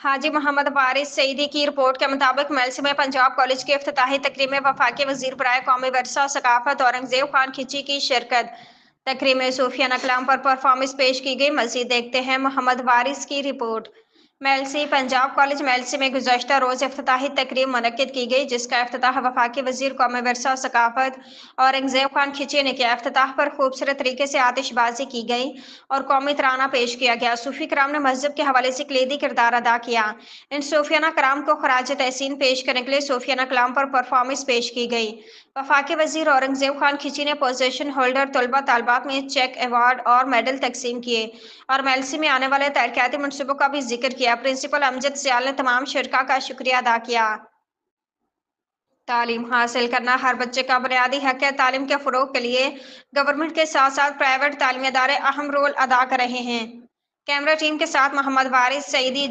हाजी मोहम्मद वारिस सईदी की रिपोर्ट के मुताबिक मेलसी में पंजाब कॉलेज की इफ्तिताही तकरीब में वफाकी वजीर बराए कौमी वरसा और सकाफत औरंगजेब खान खिची की शिरकत। तकरीब में सूफियाना कलाम पर परफॉर्मेंस पेश की गई। मजीद देखते हैं मोहम्मद वारिस की रिपोर्ट। मेलसी पंजाब कॉलेज मेलसी में गुज़श्ता रोज़ इफ्तिताही तकरीब मुनक्किद की गई, जिसका इफ्तिताह वफाकी वजीर कौमी वरसा और सकाफत औरंगजेब खान खिची ने किया। इफ्तिताह पर खूबसूरत तरीके से आतिशबाजी की गई और कौमी तराना पेश किया गया। सूफी कराम ने मजहब के हवाले से कलीदी किरदार अदा किया। इन सूफियाना कराम को खराज तहसीन पेश करने के लिए सूफियाना कलाम पर परफॉर्मेंस पेश की गई। वफाकी वजीर औरंगजेब खान खिची ने पोजीशन होल्डर तलबा तालबात में चेक, अवार्ड और मेडल तकसीम किए और मेलसी में आने वाले तरक्याती मनसूबों का भी जिक्र किया। प्रिंसिपल अमजद सियाल ने तमाम शुरका का शुक्रिया अदा किया। तालीम हासिल करना हर बच्चे का बुनियादी हक है। तालीम के फ़रोग़ के लिए गवर्नमेंट के साथ साथ प्राइवेट तालीमी इदारे अहम रोल अदा कर रहे हैं। कैमरा टीम के साथ मोहम्मद वारिस सईदी।